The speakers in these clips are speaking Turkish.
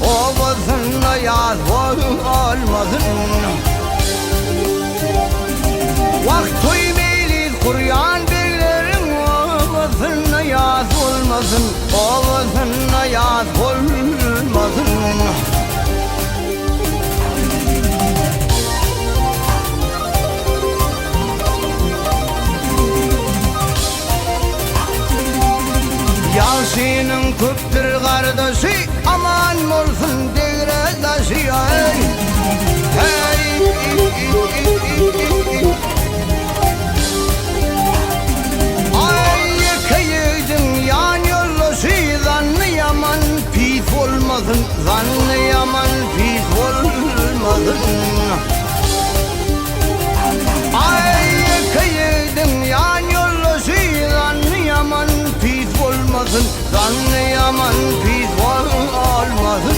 Olmasın yaz olmasın. Vakti meyli kuryan beklerim. Olmasın yaz olmasın. Olmasın yaz olmasın. Yasin'in köptür kardeşi, aman olsun devredaşı. Hey, hey, ay yıkayıydın yan yollusu, zannı yaman pis olmasın, zannı yaman pis olmasın. Ay yıkayıydın yan yollusu, zannı yaman pis olmasın, zannı yaman pis olmasın.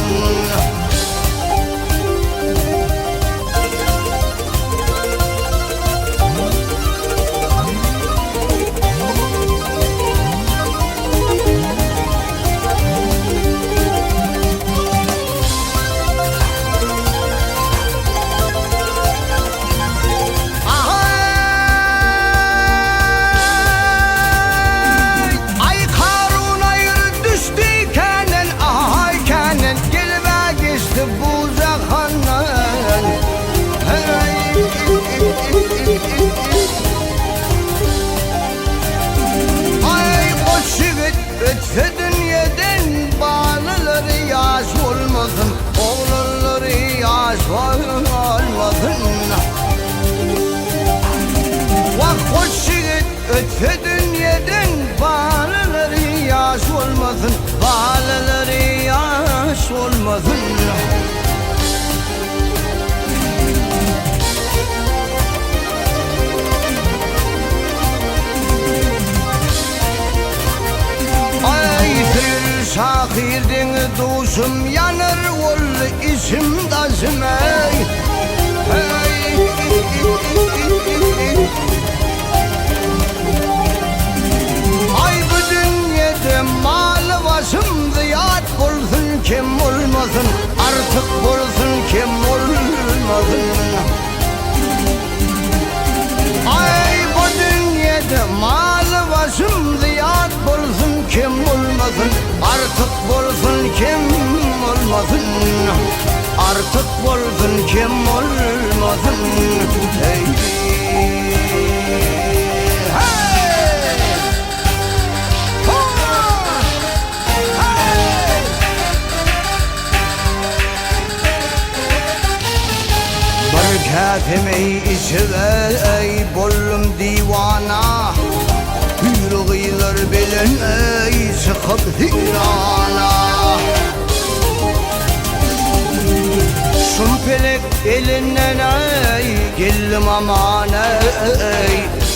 Ay o şivit ötse dünyadan, bağlıları yaş olmasın, oğlanları yaş olmasın. Bak o şivit ötse dünyadan, bağlıları yaş olmasın, bağlıları yaş olmasın. Şakir'den duşum yanır, ol isim taşım. Hey, hey, ay bu dünyada malı başım ziyad bulsun, kim olmasın, artık bulsun kim olmasın. Ay bu dünyada malı başım ziyad bulsun, kim olmasın, artık bulsun kim olmasın, artık bulsun kim olmasın. Hey, hey, hey. Berkatimi içi bollum divana, hürgüler bilen çıkıp hirana. Şumpelek elinden geldim aman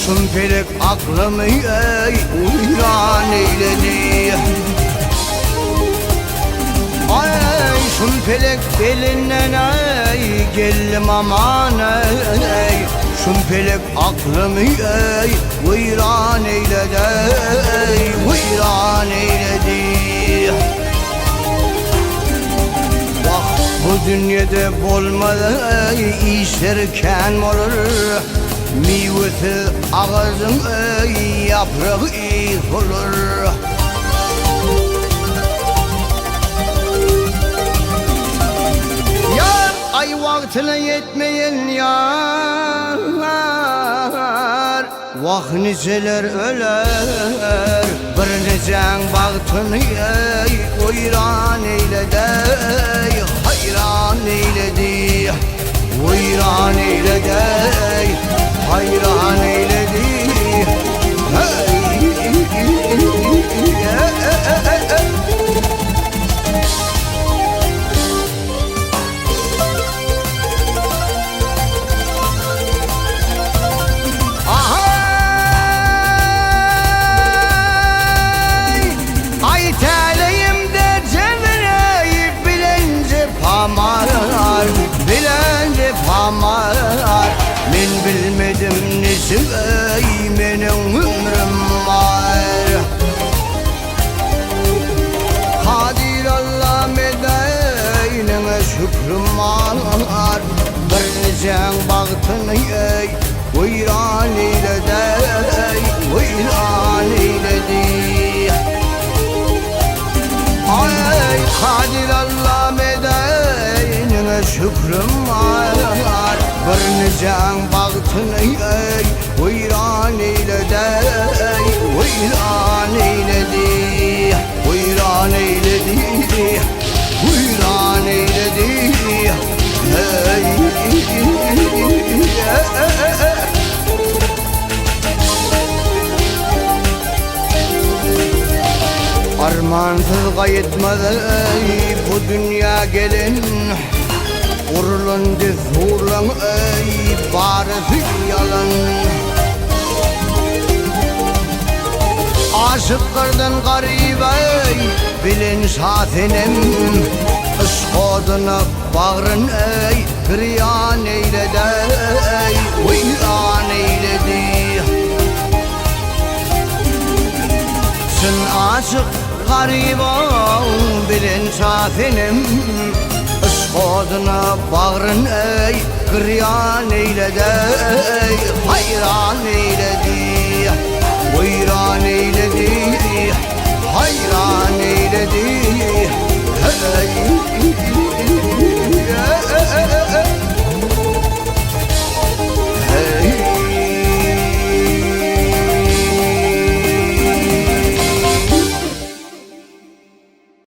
şumpelek aklımı uyran eyledi. Ay şumpelek elinden geldim aman şumpelek aklımı uyran eyledi, uyran eyledi. Bak bu dünyada bulmadı işlerken olur, meyvesi ağzın yaprağı olur. Yar ay vaktine yetmeyen yar, vah niceler öler, bir nicen baktını uyran eyledi, hayran eyledi, uyran eyledi, hayran eyledi. Hey, bilence pamar, men bilmedim nesi şükrüm var. Birnicen bağıtını ey Vayran eyledi, vayran eyledi. Ay Kadir Allah medenine şükrüm var. Birnicen bağıtını ey Vayran eyledi, vayran eyledi. Vayran eyledi, vayran eyledi. Armansız kayıtmadı bu dünya gelin. Urlandı zorlan ey barısı yalan. Aşıklardan garip ey bilin şafinim. Işkoduna bağrın ey kıryan eyledi, uyyan eyledi. Sen aşık gariban bilin şafinim. Işkoduna bağrın ey kıryan eyledi, hayran eyledi. Uyran eyledi, hayran eyledi. Hey